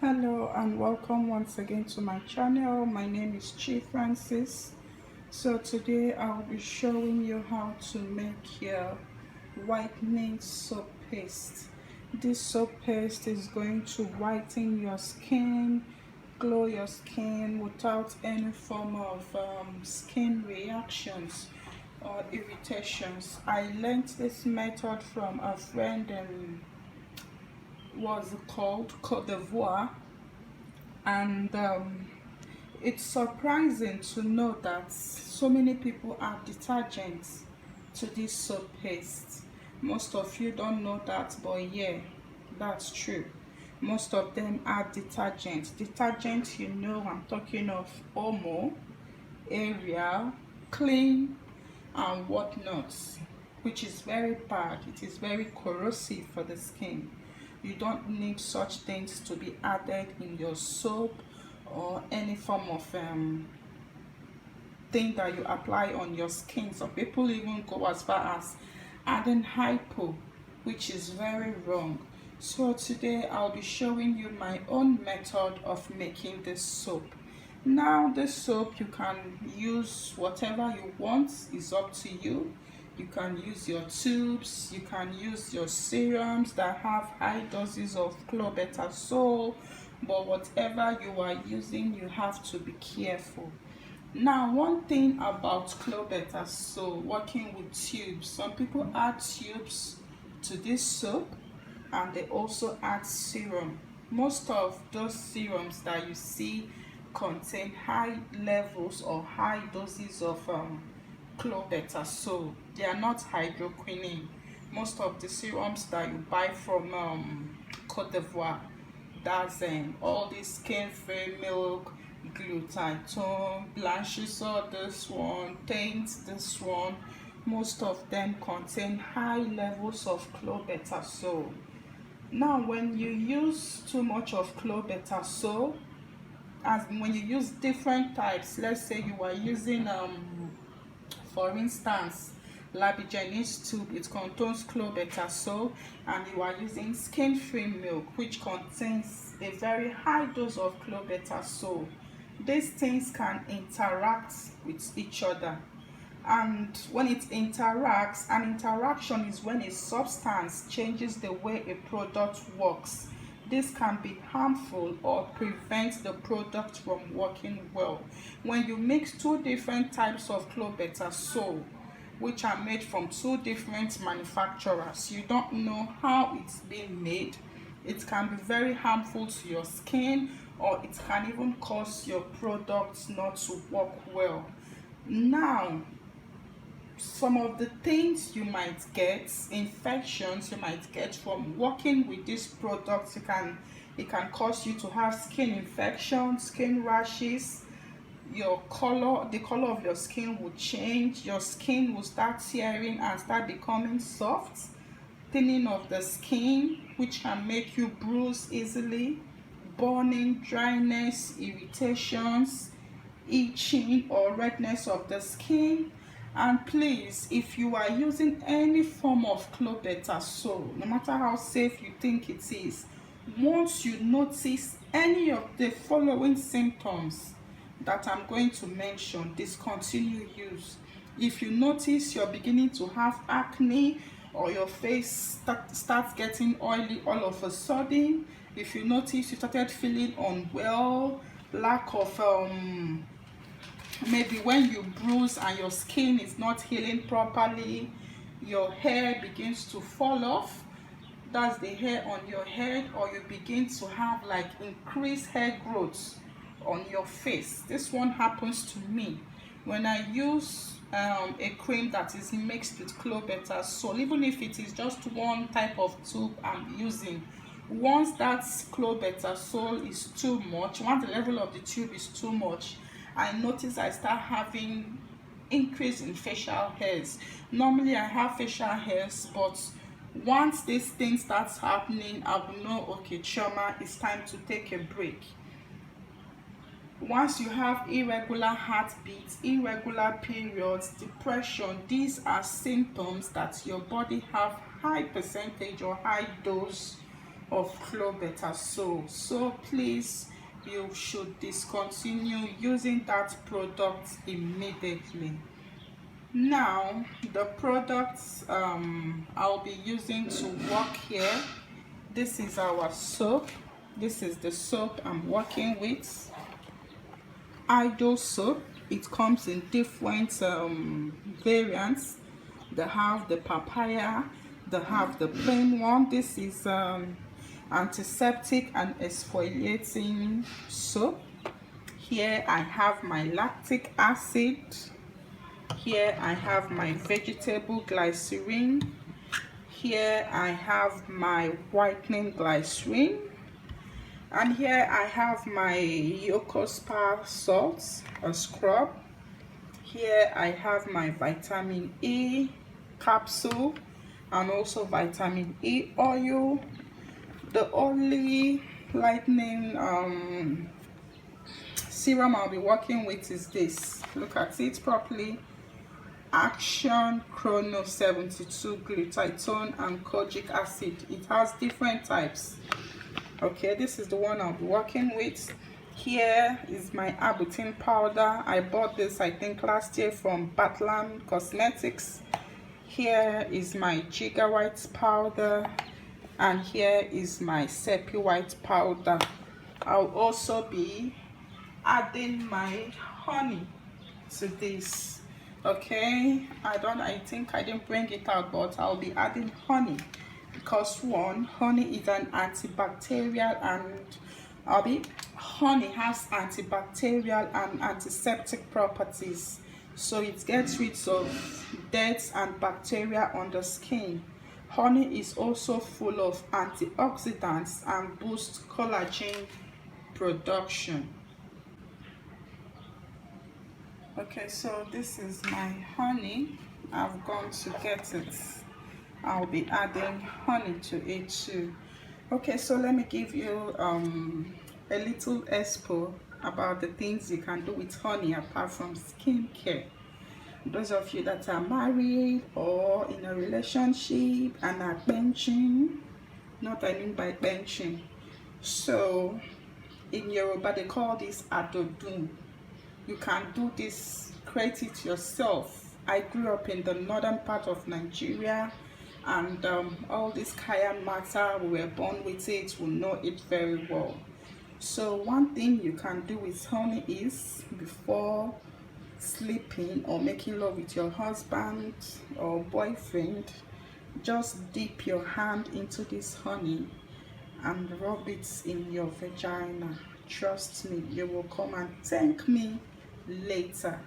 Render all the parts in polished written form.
Hello and welcome once again to my channel. My name is Chi Francis. So today I'll be showing you how to make your whitening soap paste. This soap paste is going to whiten your skin, glow your skin without any form of skin reactions or irritations. I learned this method from a friend in what's it called, Cote d'Ivoire, and it's surprising to know that so many people add detergents to this soap paste. Most of you don't know that, but yeah, that's true. Most of them add detergent. I'm talking of Omo, Ariel, Clean, and whatnot, which is very bad. It is very corrosive for the skin. You don't need such things to be added in your soap or any form of thing that you apply on your skin. Some people even go as far as adding hypo, which is very wrong. So today I'll be showing you my own method of making this soap. Now this soap, you can use whatever you want, is up to you. You can use your tubes, you can use your serums that have high doses of clobetasol, but whatever you are using, you have to be careful. Now, one thing about clobetasol working with tubes, some people add tubes to this soap and they also add serum. Most of those serums that you see contain high levels or high doses of clobetasol. They are not hydroquinone. Most of the serums that you buy from Cote d'Ivoire, that's all this cane-free milk, glutathione, blanchisol, this one, taint, this one, most of them contain high levels of clobetasol. Now, when you use too much of clobetasol, as when you use different types, let's say you are using for instance, Labigenis tube, it contains clobetasol, and you are using skin-free milk, which contains a very high dose of clobetasol. These things can interact with each other, and when it interacts, an interaction is when a substance changes the way a product works. This can be harmful or prevent the product from working well. When you mix two different types of clobetasol, which are made from two different manufacturers, you don't know how it's being made, it can be very harmful to your skin, or it can even cause your products not to work well. Now, some of the things you might get, infections you might get from working with these products, it can cause you to have skin infections, skin rashes. Your color, the color of your skin will change. Your skin will start tearing and start becoming soft, thinning of the skin, which can make you bruise easily, burning, dryness, irritations, itching or redness of the skin. And please, if you are using any form of clobetasol, no matter how safe you think it is, once you notice any of the following symptoms that I'm going to mention, discontinue use. If you notice you're beginning to have acne, or your face starts getting oily all of a sudden, if you notice you started feeling unwell, lack of maybe when you bruise and your skin is not healing properly, your hair begins to fall off, that's the hair on your head, or you begin to have like increased hair growth on your face. This one happens to me when I use a cream that is mixed with clobetasol. Even if it is just one type of tube I'm using, once that clobetasol is too much, once the level of the tube is too much, I notice I start having increase in facial hairs. Normally I have facial hairs, but once this thing starts happening, I will know, okay, Chioma, it's time to take a break. Once you have irregular heartbeats, irregular periods, depression, these are symptoms that your body have high percentage or high dose of clobetasol. So please, you should discontinue using that product immediately. Now the products I'll be using to work here, this is our soap. This is the soap I'm working with, idol soap. It comes in different variants. They have the papaya, they have the plain one. This is antiseptic and exfoliating soap. Here I have my lactic acid. Here I have my vegetable glycerin. Here I have my whitening glycerin. And here I have my Yokospar salt, a scrub. Here I have my vitamin E capsule and also vitamin E oil. The only lightning serum I'll be working with is this. Look at it properly. Action Chrono 72 glutathione and kojic acid. It has different types. Okay, this is the one I'll be working with. Here is my arbutin powder. I bought this I think last year from Batland Cosmetics. Here is my Giga white powder, and here is my Sepi white powder. I'll also be adding my honey to this. Okay, I think I didn't bring it out, but I'll be adding honey because one, honey is an antibacterial, and honey has antibacterial and antiseptic properties, so it gets rid of dirt and bacteria on the skin. Honey is also full of antioxidants and boosts collagen production. Okay, so this is my honey. I've gone to get it. I'll be adding honey to it too. Okay, so let me give you a little expo about the things you can do with honey apart from skincare. Those of you that are married or in a relationship and are benching, not I mean by benching. So in Yoruba they call this adodun. You can do this, create it yourself. I grew up in the northern part of Nigeria, and all this kaya matter, we were born with it, we know it very well. So one thing you can do with honey is, before sleeping or making love with your husband or boyfriend, just dip your hand into this honey and rub it in your vagina. Trust me, you will come and thank me later.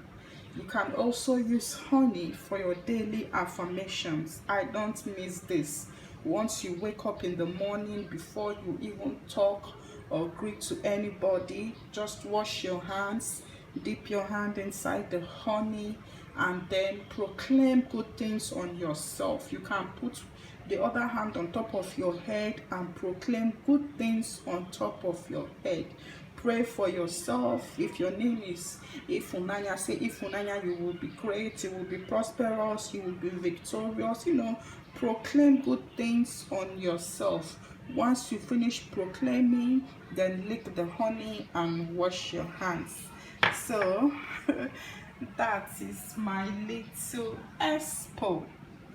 You can also use honey for your daily affirmations. I don't miss this. Once you wake up in the morning, before you even talk or greet to anybody, just wash your hands, dip your hand inside the honey, and then proclaim good things on yourself. You can put the other hand on top of your head and proclaim good things on top of your head. Pray for yourself. If your name is Ifunanya, say Ifunanya, you will be great, you will be prosperous, you will be victorious. You know, proclaim good things on yourself. Once you finish proclaiming, then lick the honey and wash your hands. So that is my little expo.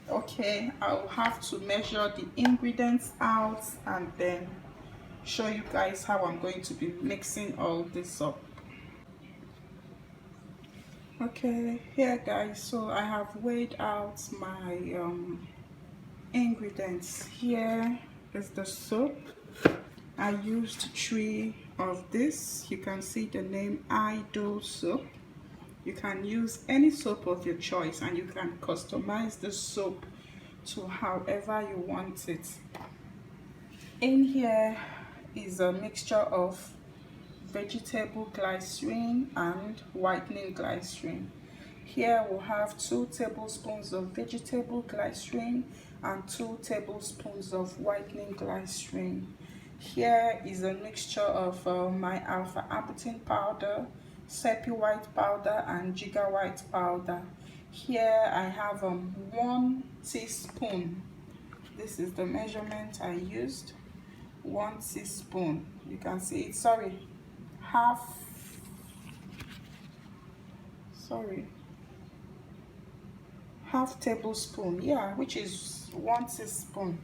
Okay, I'll have to measure the ingredients out and then show you guys how I'm going to be mixing all this up. Okay, here guys, so I have weighed out my ingredients. Here is the soap. I used 3 of this. You can see the name Idol soap. You can use any soap of your choice, and you can customize the soap to however you want it. In here is a mixture of vegetable glycerin and whitening glycerin. Here we'll have 2 tablespoons of vegetable glycerin and 2 tablespoons of whitening glycerin. Here is a mixture of my alpha arbutin powder, Sepi white powder, and Giga white powder. Here I have 1 teaspoon. This is the measurement I used. 1 teaspoon. You can see it, sorry, half tablespoon, yeah, which is 1 teaspoon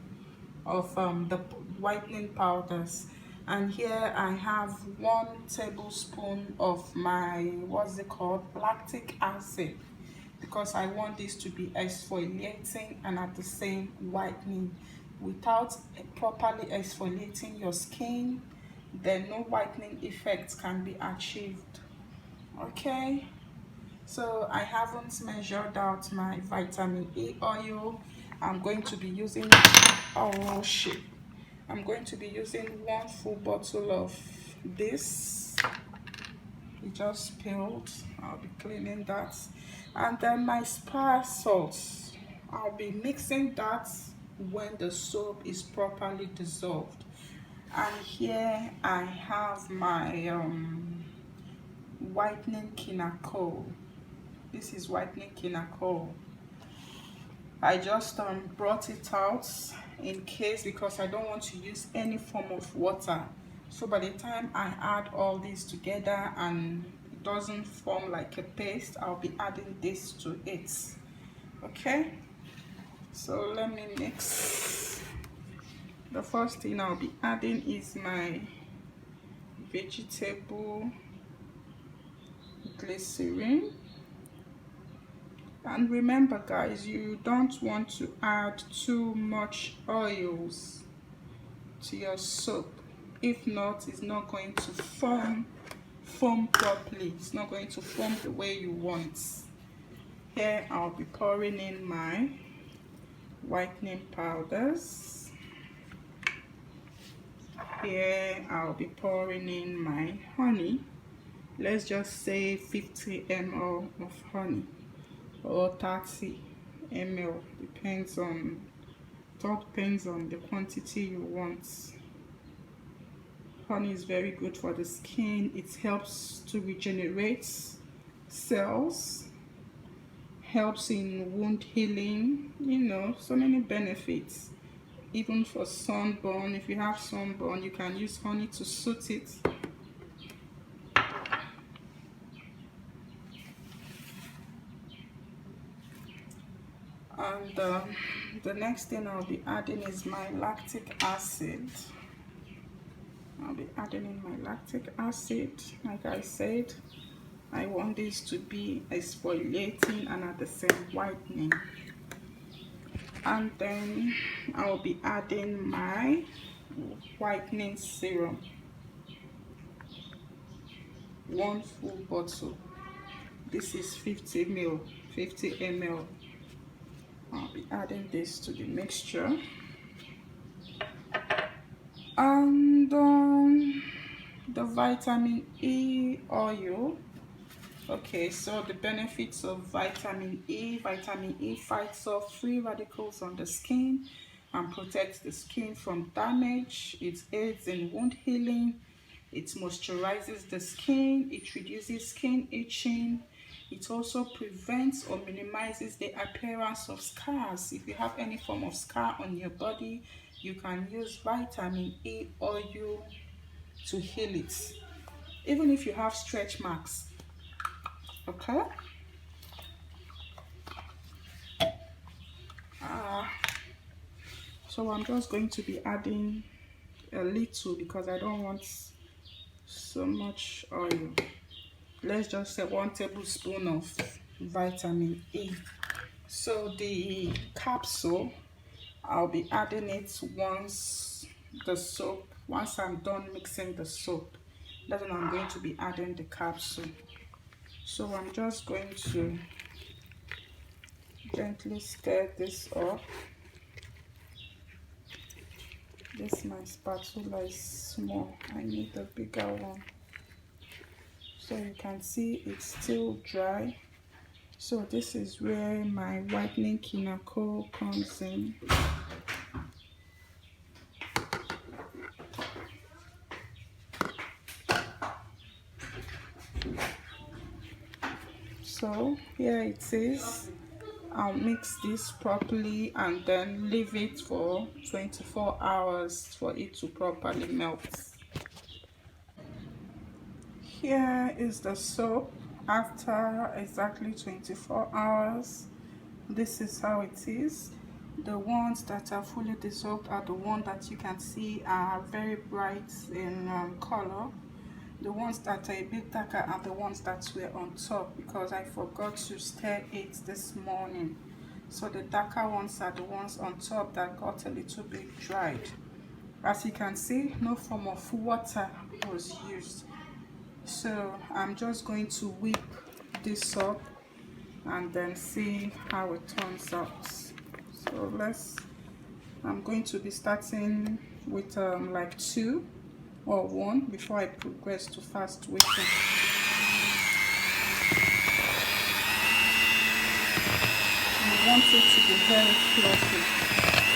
of the whitening powders. And here I have 1 tablespoon of my, what's it called, lactic acid, because I want this to be exfoliating and at the same whitening. Without properly exfoliating your skin, then no whitening effect can be achieved. Okay, so I haven't measured out my vitamin E oil. I'm going to be using, oh shit, I'm going to be using 1 full bottle of this. It just spilled. I'll be cleaning that. And then my spa salt, I'll be mixing that when the soap is properly dissolved. And here I have my whitening kenacol. This is whitening kenacol. I just brought it out in case, because I don't want to use any form of water. So by the time I add all these together and it doesn't form like a paste, I'll be adding this to it. Okay, so let me mix. The first thing I'll be adding is my vegetable glycerin. And remember guys, you don't want to add too much oils to your soap. If not, it's not going to form properly. It's not going to form the way you want. Here I'll be pouring in my whitening powders. Here I'll be pouring in my honey. Let's just say 50 ml of honey, or 30 ml, depends on the quantity you want. Honey is very good for the skin. It helps to regenerate cells, helps in wound healing, you know, so many benefits. Even for sunburn, if you have sunburn, you can use honey to soothe it. And the next thing I'll be adding is my lactic acid. I'll be adding in my lactic acid. Like I said, I want this to be exfoliating and at the same whitening. And then I'll be adding my whitening serum, 1 full bottle. This is 50 ml. I'll be adding this to the mixture. And the vitamin E oil. Okay, so the benefits of vitamin E. Vitamin E fights off free radicals on the skin and protects the skin from damage. It aids in wound healing. It moisturizes the skin. It reduces skin itching. It also prevents or minimizes the appearance of scars. If you have any form of scar on your body, you can use vitamin E oil to heal it. Even if you have stretch marks. Okay? So I'm just going to be adding a little because I don't want so much oil. Let's just say 1 tablespoon of vitamin E. So the capsule, I'll be adding it once I'm done mixing the soap. That's when I'm going to be adding the capsule. So I'm just going to gently stir this up. This my spatula is small. I need a bigger one. So you can see it's still dry. So this is where my whitening kenacol comes in. So here it is. I'll mix this properly and then leave it for 24 hours for it to properly melt. Here is the soap after exactly 24 hours. This is how it is. The ones that are fully dissolved are the ones that you can see are very bright in color. The ones that are a bit darker are the ones that were on top, because I forgot to stir it this morning. So the darker ones are the ones on top that got a little bit dried. As you can see, no form of water was used. So I'm just going to whip this up and then see how it turns out. So I'm going to be starting with like 2 or 1 before I progress to fast whipping. You want it to be very fluffy.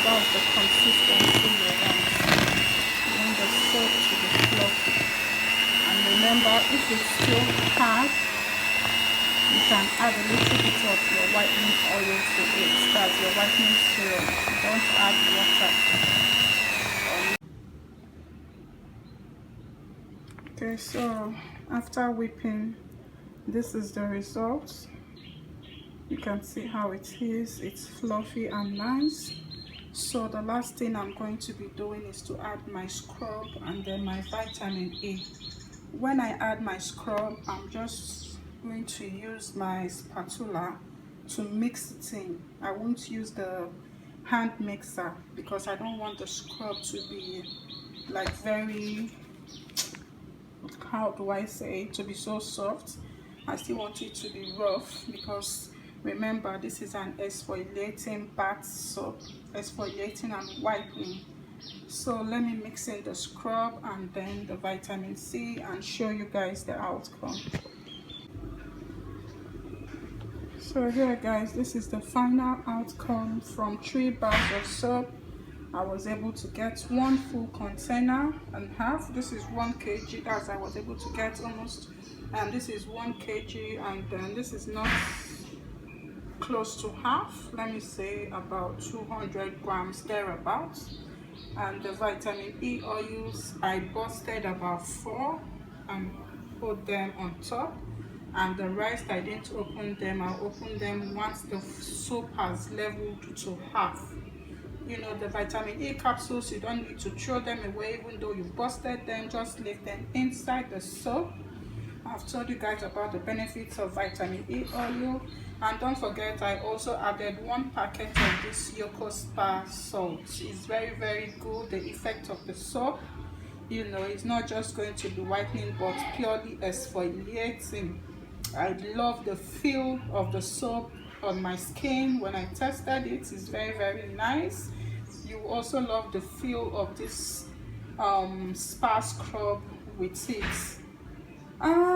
That's the consistency you want. You want the soap to be fluffy. And remember, if it's still hard, you can add a little bit of your whitening oil to it. That's your whitening serum. Don't add water. Okay, so after whipping, this is the result. You can see how it is. It's fluffy and nice. So the last thing I'm going to be doing is to add my scrub and then my vitamin A. When I add my scrub, I'm just going to use my spatula to mix it in. I won't use the hand mixer because I don't want the scrub to be like very, how do I say, to be so soft. I still want it to be rough because remember, this is an exfoliating bath soap, exfoliating and whitening. So let me mix in the scrub and then the vitamin C and show you guys the outcome. So here guys, this is the final outcome from 3 bars of soap. I was able to get 1 full container and half. This is 1 kg, as I was able to get almost, and this is 1 kg, and then this is not close to half, let me say about 200 grams thereabouts. And the vitamin E oils, I busted about 4 and put them on top, and the rest I didn't open them. I'll open them once the soap has leveled to half. You know, the vitamin E capsules, you don't need to throw them away even though you busted them. Just leave them inside the soap. I've told you guys about the benefits of vitamin E oil. And don't forget, I also added 1 packet of this Yoko Spa salt. It's very, very good. The effect of the soap, you know, it's not just going to be whitening but purely exfoliating. I love the feel of the soap on my skin. When I tested it, it's very, very nice. You also love the feel of this spa scrub with it.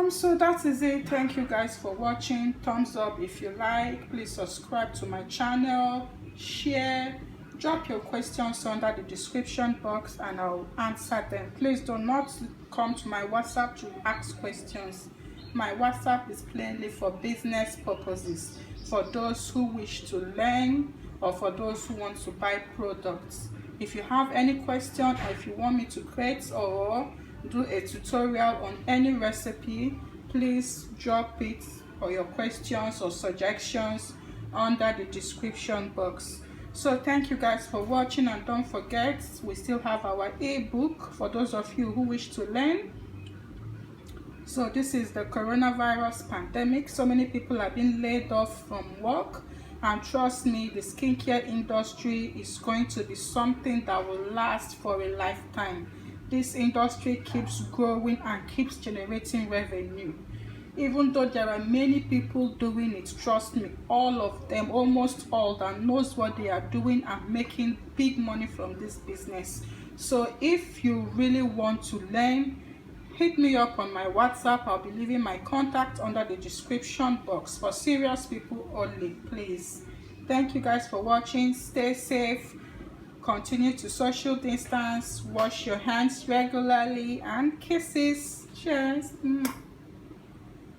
So that is it. Thank you guys for watching. Thumbs up if you like. Please subscribe to my channel, share, drop your questions under the description box and I'll answer them. Please do not come to my WhatsApp to ask questions. My WhatsApp is plainly for business purposes, for those who wish to learn or for those who want to buy products. If you have any question or if you want me to create or do a tutorial on any recipe, please drop it or your questions or suggestions under the description box. So thank you guys for watching, and don't forget, we still have our ebook for those of you who wish to learn. So this is the coronavirus pandemic. So many people have been laid off from work, and trust me, the skincare industry is going to be something that will last for a lifetime. This industry keeps growing and keeps generating revenue. Even though there are many people doing it, trust me, all of them, almost all, that knows what they are doing and making big money from this business. So if you really want to learn, hit me up on my WhatsApp. I'll be leaving my contact under the description box. For serious people only, please. Thank you guys for watching. Stay safe. Continue to social distance. Wash your hands regularly. And kisses. Cheers.